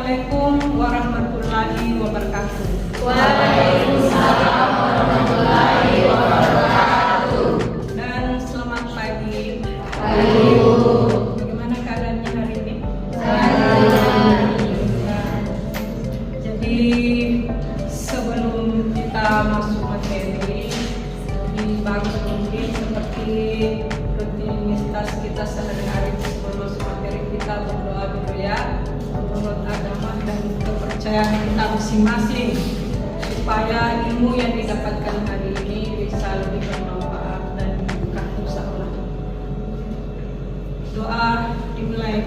Assalamualaikum warahmatullahi wabarakatuh. Waalaikumsalam warahmatullahi wabarakatuh. Dan selamat pagi. Pagi, Bu. Bagaimana keadaannya hari ini? Jadi sebelum kita masuk materi, lebih bagus mungkin seperti rutinitas kita sehari-hari sebelum masuk materi kita berdoa dulu ya, menurut agama dan kepercayaan kita masing-masing, supaya ilmu yang didapatkan hari ini bisa lebih bermanfaat dan berkah insyaallah. Doa dimulai.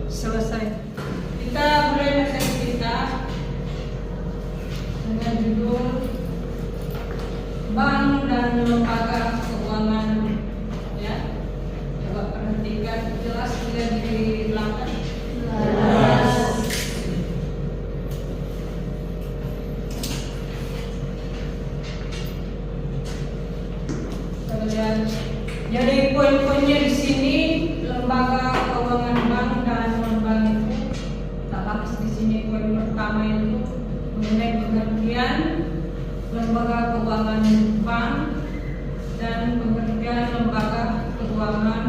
Selesai. Kita mulai materi kita dengan judul Bank dan Lembaga Keuangan. Ya, coba perhatikan, jelas tidak di belakang. Kita lihat. Jadi poin-poinnya di sini, lembaga keuangan bank dan non-bank itu tak bagus di sini. Poin pertama itu mengenai pengertian lembaga keuangan bank dan pengertian lembaga keuangan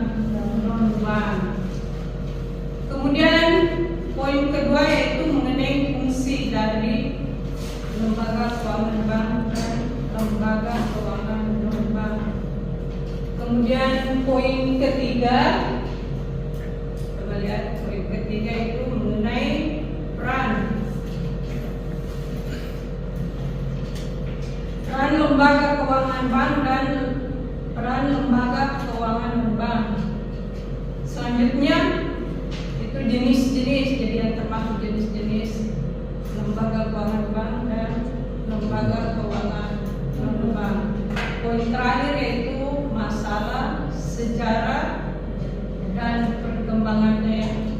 non-bank. Kemudian poin kedua yaitu mengenai fungsi dari lembaga keuangan bank dan lembaga keuangan non-bank. Kemudian poin ketiga, coba lihat poin ketiga itu mengenai peran lembaga keuangan bank dan peran lembaga keuangan non-bank. Selanjutnya itu jenis-jenis, jadi yang termasuk jenis-jenis lembaga keuangan bank dan lembaga keuangan non-bank. Poin terakhir yaitu masalah, sejarah, dan perkembangannya.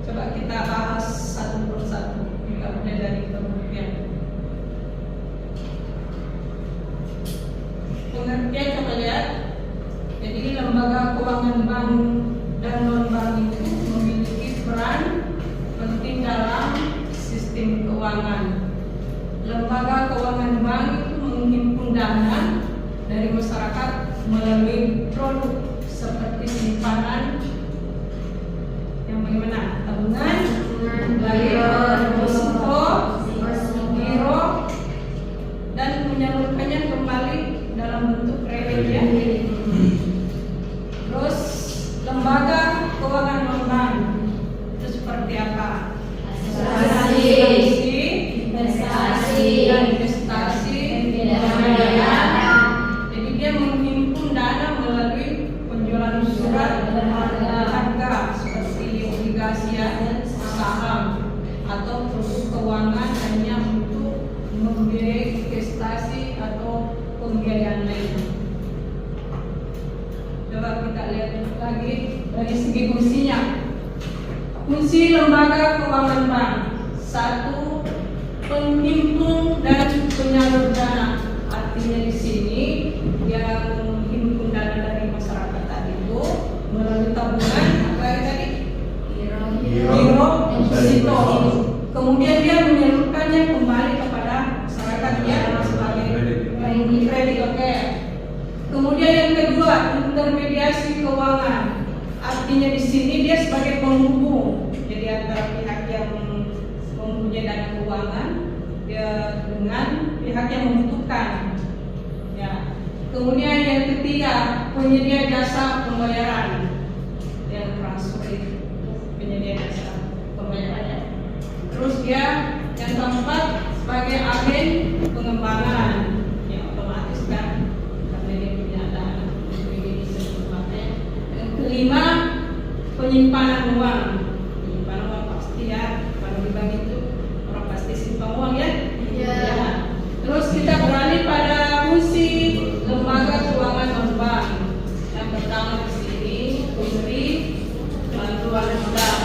Coba kita bahas satu persatu, kita mulai dari pengertian. Pengertian coba lihat. Jadi lembaga keuangan bank dan non-bank itu memiliki peran penting dalam sistem keuangan. Lembaga keuangan bank itu menghimpun dana dari masyarakat melalui produk seperti simpanan yang bagaimana? Tabungan, deposito, giro, dan menyalurkannya kembali dalam bentuk kredit ya. Terus lembaga keuangan non-bank itu seperti apa? Investasi, jadi dia menghimpun dana melalui penjualan surat berharga seperti obligasi, saham, atau produk keuangan hanya untuk membiayai investasi atau pembiayaan lain. Coba kita lihat lagi dari segi fungsinya. Fungsi lembaga keuangan bank: satu, penghimpun dan penyalur dana. Artinya di sini dia menghimpun dana dari masyarakat tadi itu melalui tabungan, apa tadi? Giro, deposito. Kemudian dia menyalurkannya kembali kepada masyarakat ya sebagai kredit. Oke. Kemudian yang kedua, intermediasi keuangan. Artinya di sini dia sebagai penghubung, jadi antara pihak yang mempunyai dana keuangan dia dengan pihak yang membutuhkan. Ya. Kemudian yang ketiga, penyedia jasa pembayaran, yang transfer itu penyedia jasa pembayarannya. Terus dia yang keempat sebagai agen pengembangan, yang otomatis kan karena dia punya dana ini sebetulnya. Yang kelima, penyimpanan uang. Penyimpanan uang pasti ya, kalau di bank itu orang pasti simpan uang ya. Ya. Terus kita beralih pada fungsi lembaga keuangan non-bank. Yang pertama di sini memberi bantuan modal.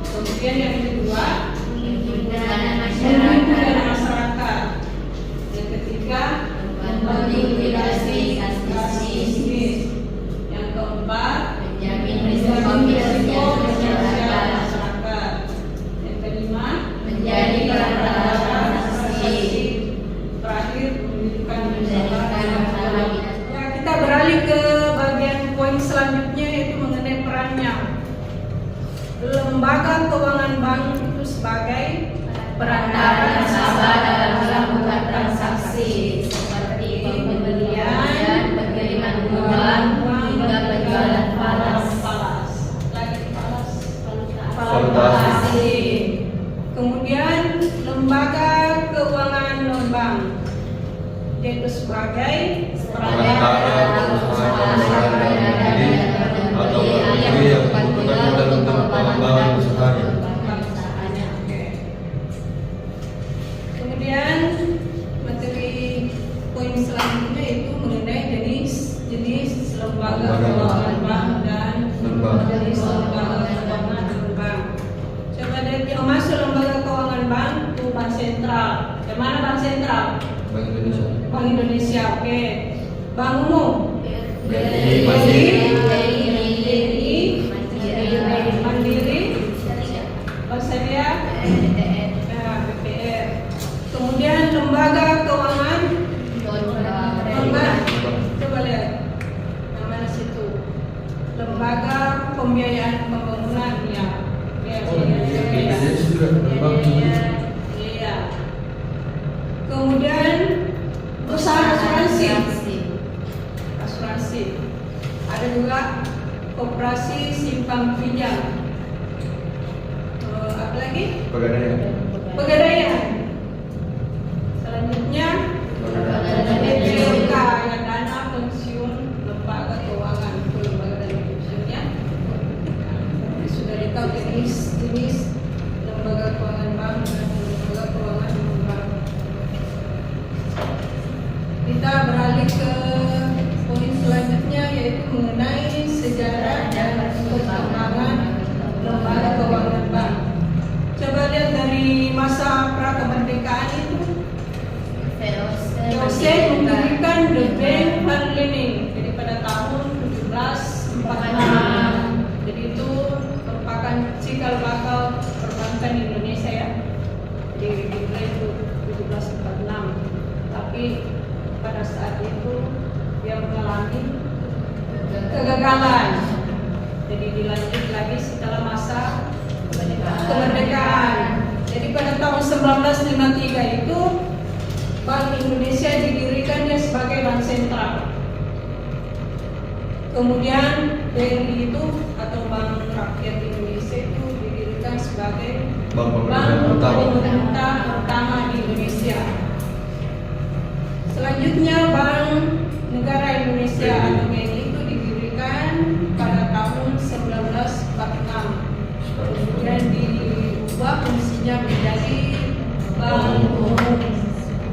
Kemudian yang kedua, menghimpun dana masyarakat. Yang ketiga lembaga keuangan bank itu sebagai perantara nasabah dalam melakukan transaksi seperti pembelian dan pengiriman uang hingga penjualan falas. Valutasi. Kemudian lembaga keuangan non bank yaitu sebagai perantara usaha mandiri atau mandiri yang merupakan modal untuk pengembangan usahanya. Kemudian materi poin selanjutnya itu mengenai jenis lembaga keuangan bank dan jenis lembaga keuangan non bank. Coba lihat yang masuk lembaga keuangan bank itu bank sentral. Yang mana bank sentral? Bank Indonesia. Bank Indonesia, oke. Bank umum. BRI, Mandiri, Bank Syariah, BPR. Kemudian lembaga keuangan non-bank. Coba lihat yang mana situ. Lembaga pembiayaan pembangunan ya. Iya. Kemudian usaha asuransi. Ada juga koperasi simpan pinjam. Apa lagi? Pegadaian. Selanjutnya DPLK ya, dana pensiun lembaga keuangan, itu lembaga dana pensiunnya. Sudah tahu jenis lembaga keuangan bank dan lembaga keuangan non bank. Kita beralih ke poin selanjutnya yaitu mengenai sejarah dan perkembangan lembaga keuangan bank. Coba lihat dari masa pra kemerdekaan itu, VOC mendirikan The Bank Van Lening. Jadi pada tahun 1746. Jadi itu merupakan cikal bakal perbankan di Indonesia ya. Jadi dimulai itu 1746. Tapi pada saat itu dia mengalami kegagalan. Jadi dilanjut lagi setelah masa kemerdekaan. Jadi pada tahun 1953 itu Bank Indonesia didirikannya sebagai bank sentral. Kemudian BRI itu atau Bank Rakyat Indonesia itu didirikan sebagai Bank pemerintah pertama di Indonesia. Selanjutnya Bank Negara Indonesia atau BNI itu didirikan pada tahun 1946. Kemudian diubah fungsinya menjadi bank umum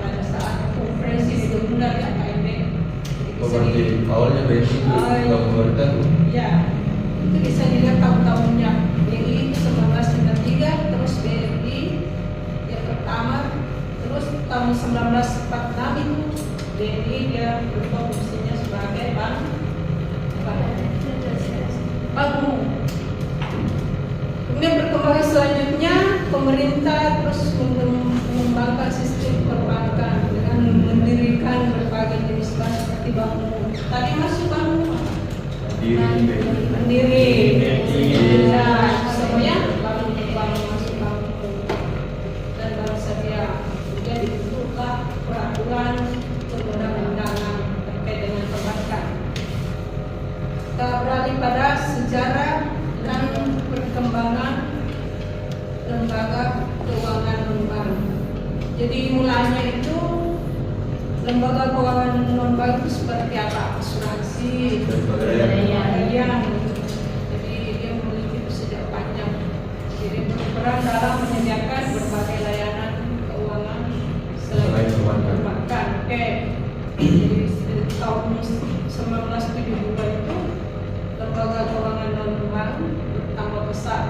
pada saat konferensi itu benar ya KMB. Berarti awalnya BNI itu bank pemerintah tuh. Ya, itu bisa dilihat tahun-tahunnya. BNI itu 1993, terus BRI yang pertama, terus tahun 1946 itu BNI dia berubah fungsinya sebagai bank umum. Kemudian perkembangan selanjutnya pemerintah terus mengembangkan sistem perbankan dengan mendirikan berbagai jenis bank seperti bank umum. Tadi masuk bank umum mandiri, ya semuanya bank masuk bank umum dan bank syariah. Kemudian dibentuklah peraturan perundang-undangan terkait dengan perbankan. Kita beralih pada sejarah dan perkembangan lembaga keuangan non-bank. Jadi mulanya itu lembaga keuangan non-bank itu seperti apa? Asuransi, pegadaian. Jadi dia memiliki sejak panjang. Jadi berperan dalam menyediakan berbagai layanan keuangan selain perbankan. Oke. Jadi tahun 1972 itu lembaga keuangan non-bank bertambah besar.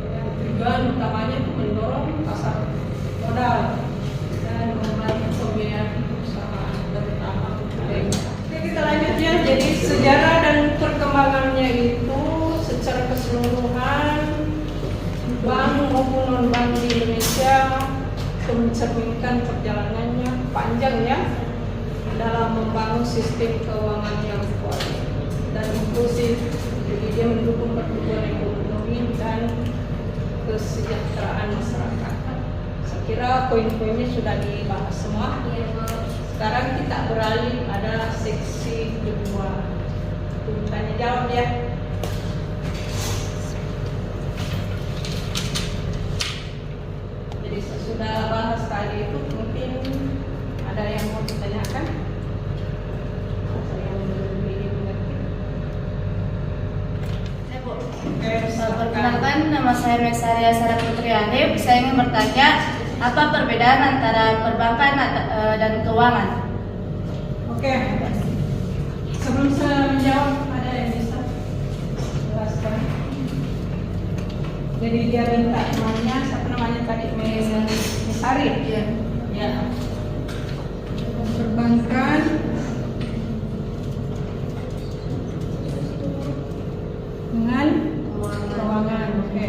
Dengan tujuan utamanya itu mendorong pasar modal dan membantu pembiayaan usaha terutama UMKM. Oke, kita lanjutnya. Jadi sejarah dan perkembangannya itu secara keseluruhan bank maupun non-bank di Indonesia mencerminkan perjalanannya panjang ya dalam membangun sistem keuangan yang kuat dan inklusif. Jadi dia mendukung pertumbuhan ekonomi ekonomi dan kesejahteraan masyarakat. Saya kira poin-poinnya sudah dibahas semua. Iya, Bu. Sekarang kita beralih pada seksi kedua. Tanya jawab ya. Jadi saya sudah bahas tadi itu, mungkin ada yang mau ditanyakan? Saya yang lebih mengerti. Saya, Bu. Oke, silakan. Perkenalkan, nama saya Mesaria Sarah Putri Arif. Saya ingin bertanya, apa perbedaan antara perbankan dan keuangan? Oke. Sebelum saya menjawab, ada yang bisa jelaskan? Jadi dia minta temannya, siapa namanya tadi? Mesari. Iya. Ya. Perbankan dengan keuangan. Oke.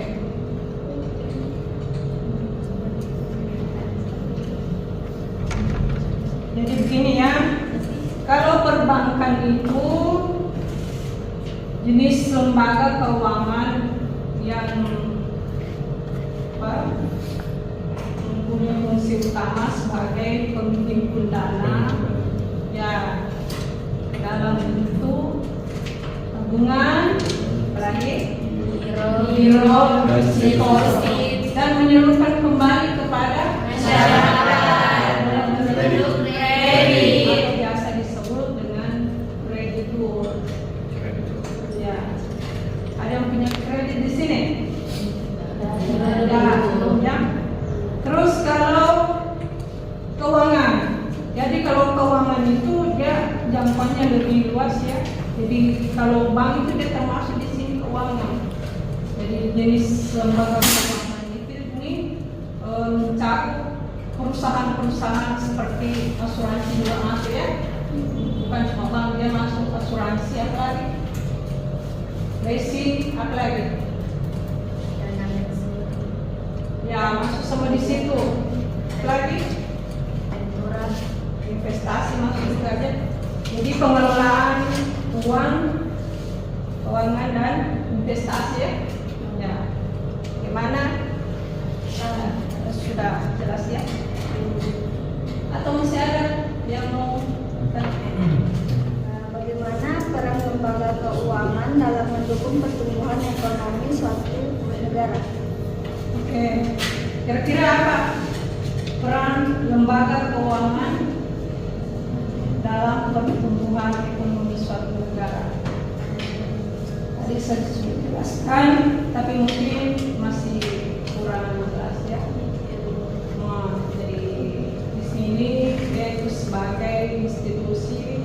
Jadi begini ya. Kalau perbankan itu jenis lembaga keuangan yang mempunyai fungsi utama sebagai penghimpun dana ya dalam bentuk tabungan, apalagi giro, deposit, dan menyalurkan kembali kepada masyarakat dalam bentuk kredit atau biasa disebut dengan kreditur. Ya, ada yang punya kredit di sini? Ada. Ya. Terus kalau keuangan, jadi kalau keuangan itu dia jangkauannya lebih luas ya. Jadi kalau bank itu dia termasuk di sini keuangan. Jadi jenis lembaga keuangan itu ini mencakup perusahaan-perusahaan seperti asuransi juga masuk ya. Bukan cuma bank, dia masuk asuransi apa lagi? Leasing apa lagi? Ya masuk sama di situ. Lagi investasi masuk juga aja. Jadi pengelolaan uang, keuangan dan investasi ya. Ya. Gimana? Sudah jelas ya? Atau masih ada yang mau Bagaimana peran lembaga keuangan dalam mendukung pertumbuhan ekonomi suatu negara? Oke, kira-kira apa peran lembaga keuangan dalam pertumbuhan ekonomi suatu negara? Tadi saya sudah jelaskan, tapi mungkin masih kurang jelas ya. Jadi di sini yaitu sebagai institusi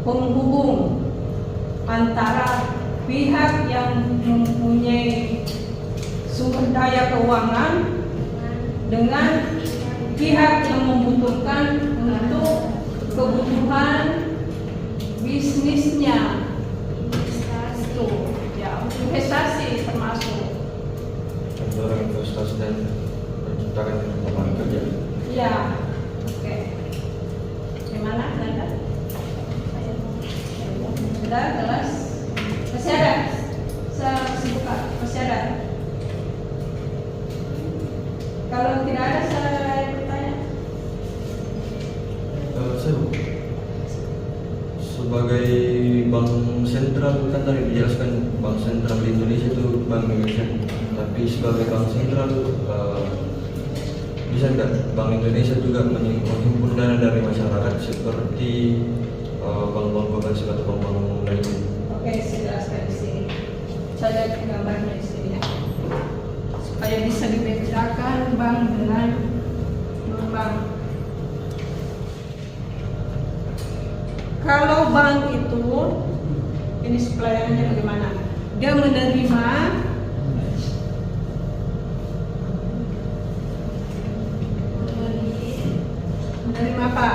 penghubung antara pihak yang mempunyai sumber daya keuangan dengan pihak yang membutuhkan untuk kebutuhan bisnisnya. Itu ya, investasi termasuk. Mendorong investasi dan menciptakan lapangan kerja. Ya, oke. Gimana Nanda? Sudah jelas? Masih ada? Saya masih buka. Masih ada? Kalau tidak ada, saya bertanya. Sebagai bank sentral kan tadi dijelaskan bank sentral di Indonesia itu Bank Indonesia. Tapi sebagai bank sentral bisa nggak Bank Indonesia juga menghimpun dana dari masyarakat seperti bank-bank komersial atau bank-bank lainnya? Oke, saya jelaskan di sini. Saya lihat gambarnya di sini ya. Supaya bisa dibedakan bank dengan non-bank. Kalau bank itu, ini pelayanannya bagaimana? Dia menerima apa?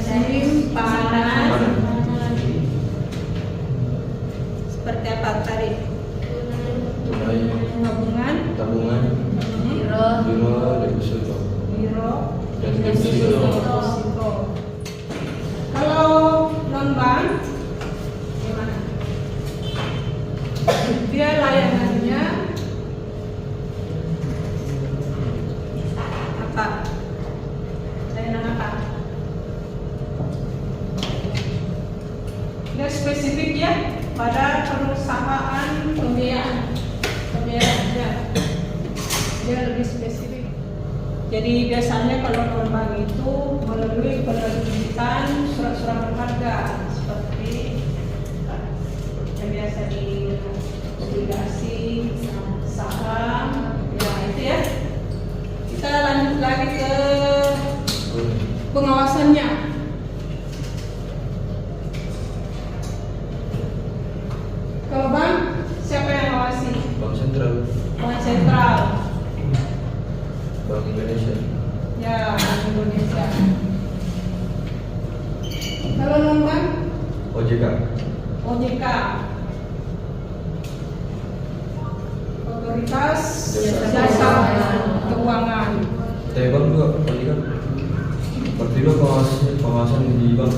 Simpanan. Seperti apa tadi? Tunai, tabungan, biro, deposito, dan deposito. Kalau non bank gimana? spesifik. Jadi biasanya kalau pengembang itu melalui penerbitan surat-surat berharga seperti yang biasa di obligasi, saham, ya itu ya. Kita lanjut lagi ke pengawasannya. Kalau bank, siapa yang mengawasi? Bank Sentral, Bank Sentral. Bank Indonesia. Ya, Bank Indonesia. Kalau non bank, OJK. OJK. Otoritas Jasa Keuangan. Bank juga OJK. Seperti itu pengawasan di bank.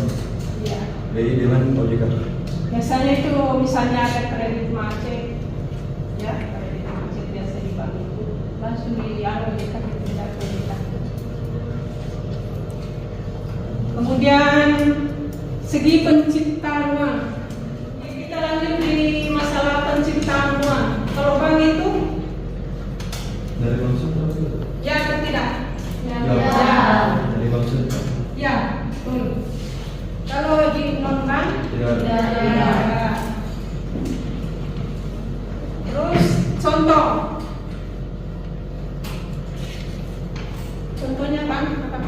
Ya. BI dengan OJK. Biasanya itu misalnya ada kredit macet, ya kredit macet biasa di bank itu langsung OJK dipindah ke OJK. Kemudian segi penciptaan uang. Kita lanjut di masalah penciptaan uang. Kalau bank itu Dari Bank Sentral juga. ya atau tidak? Ya. Ya. Dari Bank Sentral. Ya, betul. Kalau di non bank Tidak. ya. Terus contoh. Contohnya bank apa?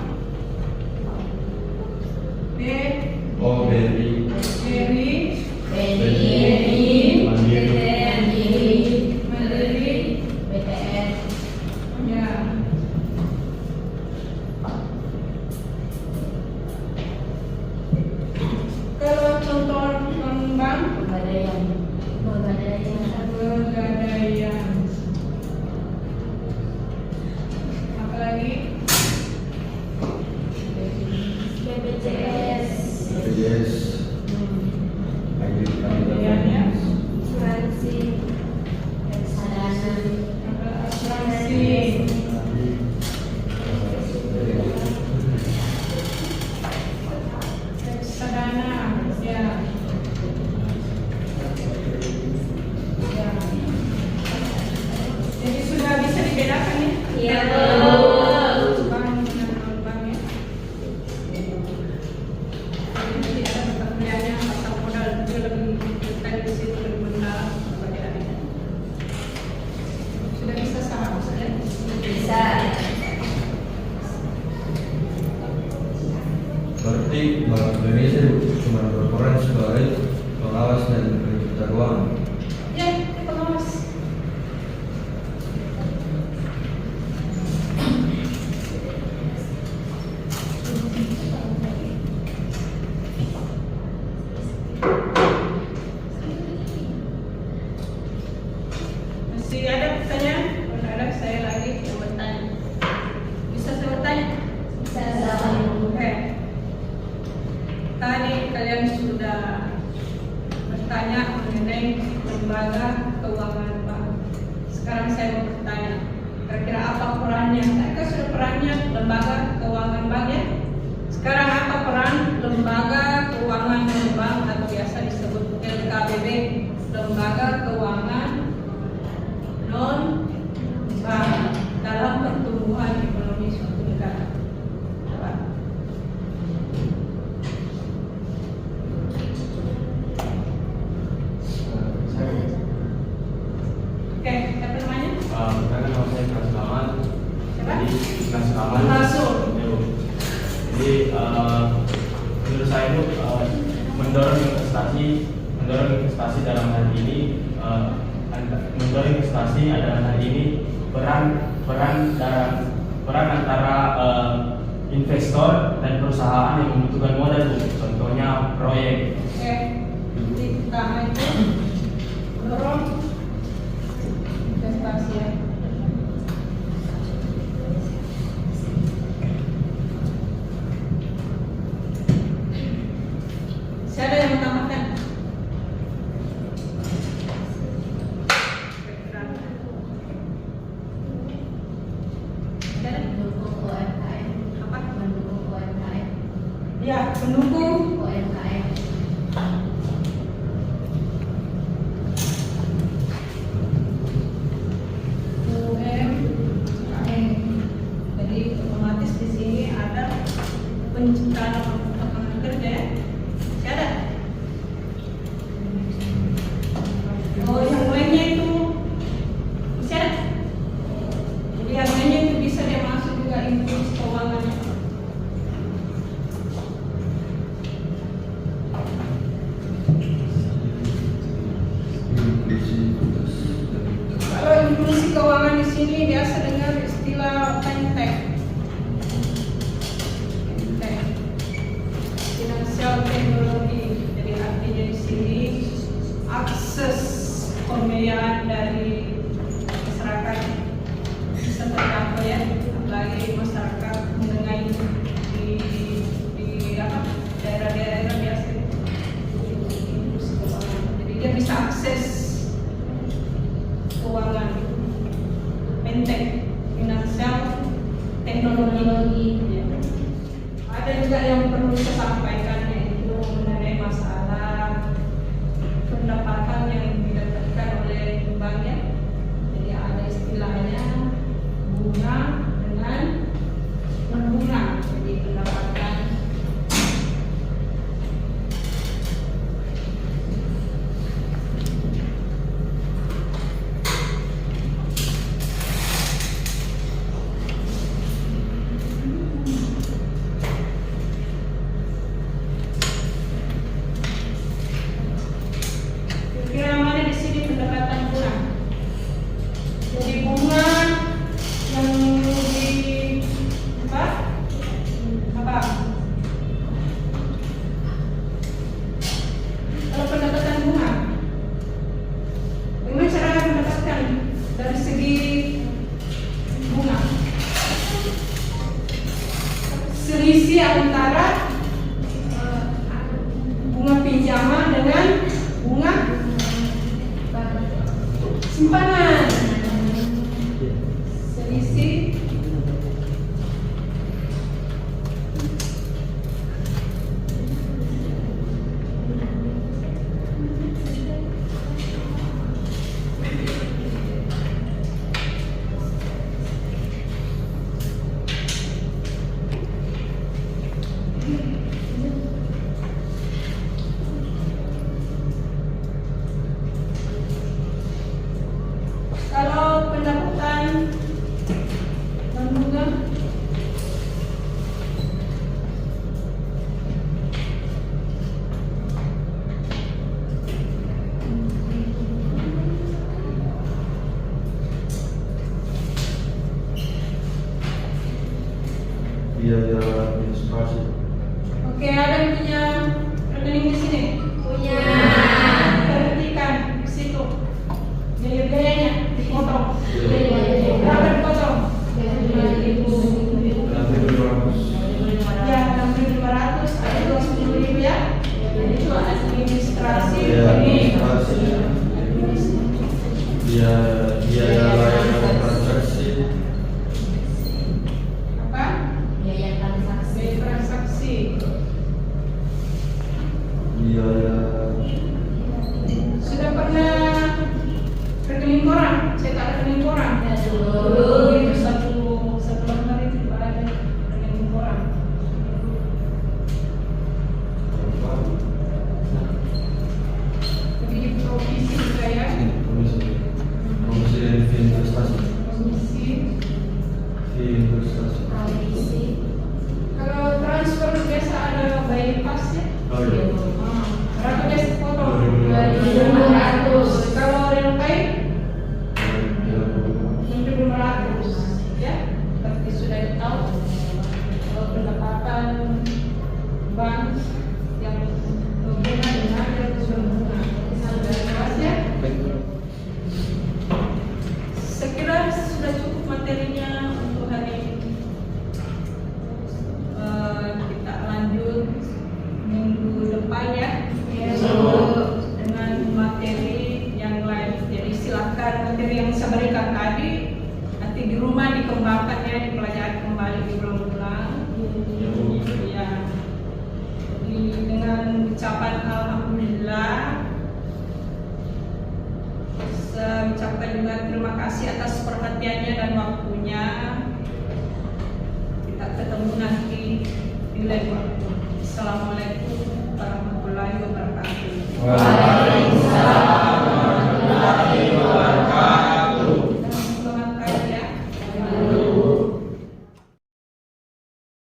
Oh, BRI. BRI, Mandiri, ya. Kalau contoh non bank Pegadaian. Apalagi BPJS. Pegadaiannya asuransi, asuransi, reksadana, ya. Ya. Jadi sudah bisa dibedakan ya? Iya. Bank dan non bank ya. Jadi ada pertanyaannya pasal modal juga lebih detail di situ lebih mendalam perbedaannya. Sudah bisa saham ya? Bisa. Berarti Bank Indonesia cuma berperan sebagai pengawas dan pencipta keuangan. Ya, pengawas. Masih ada pertanyaan? Kalau ada saya lagi yang bertanya. Bisa saya bertanya? Oke. Tadi kalian sudah bertanya mengenai lembaga keuangan bank. Sekarang saya mau bertanya, kira-kira apa perannya? Tadi kan sudah perannya lembaga keuangan bank ya. Sekarang apa peran lembaga keuangan non bank atau biasa disebut LKBB, lembaga keuangan non bank dalam pertumbuhan ekonomi suatu negara? Coba. Oke, siapa namanya? Karena nama saya Ikhlas Kaman. Siapa? Jadi Ikhlas Kaman. Rasul. Jadi menurut saya itu mendorong investasi dalam hal ini mendorong investasi dalam hal ini peran antara investor dan perusahaan yang membutuhkan modal, contohnya proyek. Oke, jadi pertama itu mendorong investasi ya. Saya ada yang menambahkan? Ada? Apa? Ya, pendukung UMKM. penciptaan lapangan kerja ya. Masih ada? Oh, yang lainnya itu masih ada? Jadi yang lainnya itu bisa dia masuk juga inklusi keuangannya. Kalau inklusi keuangan di sini biasa dengar istilah fintech. Fintech. Financial technology. Jadi artinya di sini akses pembiayaan dari masyarakat bisa tercapai ya, apalagi masyarakat menengah di apa daerah-daerah biasa inklusi keuangan. Jadi dia bisa akses keuangan, fintech, financial teknologi. Ya. Ada juga yang perlu saya sampaikan yaitu mengenai masalah pendapatan yang didapatkan oleh banknya. Jadi ada istilahnya bunga dengan non-bunga. Jadi pendapatan kira mana di sini pendapatan bunga. Jadi bunga yang di apa? Kalau pendapatan bunga, bagaimana cara mendapatkan dari segi bunga? Selisih antara bunga pinjaman dengan bunga simpanan. Selisih kalau pendapatan non-bunga biaya administrasi. oke, ada yang punya rekening di sini? Punya. Perhatikan di situ biaya-biayanya dipotong. Berapa dipotong? 6.500. Ya, 6.500 ada 20.000 ya. Dan itu administrasi Biaya ini. administrasi. Biaya layanan transaksi. Apa? Biaya transaksi. Biaya Sudah pernah rekening koran? Cetak rekening koran? Ya, dulu. Satu lembar itu ada rekening koran. Jadi provisi juga ya. komisi dan fee investasi. Komisi. Fee investasi. Kalau transfer biasa ada by pass ya. Oh iya. Berapa biasa potong? 2.500. 2.500. Kalau real pay? Ya, 1.500 ya, seperti sudah tahu. Kalau pendapatan bank yang berhubungan dengan yang berhubungan sudah jelas ya. Saya kira sudah cukup materinya untuk hari ini. Kita lanjut minggu depan ya. Dengan materi yang lain. Jadi silakan materi yang saya berikan tadi nanti di rumah dikembangkan ya, dipelajari kembali diulang-ulang. Ya. Jadi dengan ucapan alhamdulillah, saya ucapkan juga terima kasih atas perhatiannya dan waktunya. Kita ketemu nanti di di lain waktu. Assalamualaikum warahmatullahi wabarakatuh. Waalaikumsalam.